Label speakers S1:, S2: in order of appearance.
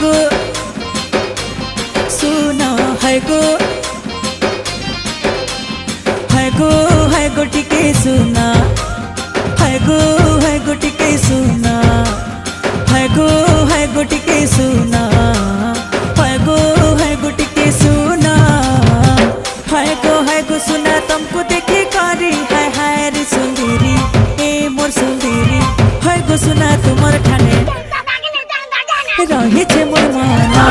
S1: गो सुना है गो है गो टिके सुना है गो टिके सुना है गो टिके सुना है गो टिके सुना है गो सुना तुमको देखे कारी है रे सुंदरी ए मोर सुंदरी है गो सुना तुमर ठाने रही छे मोर माना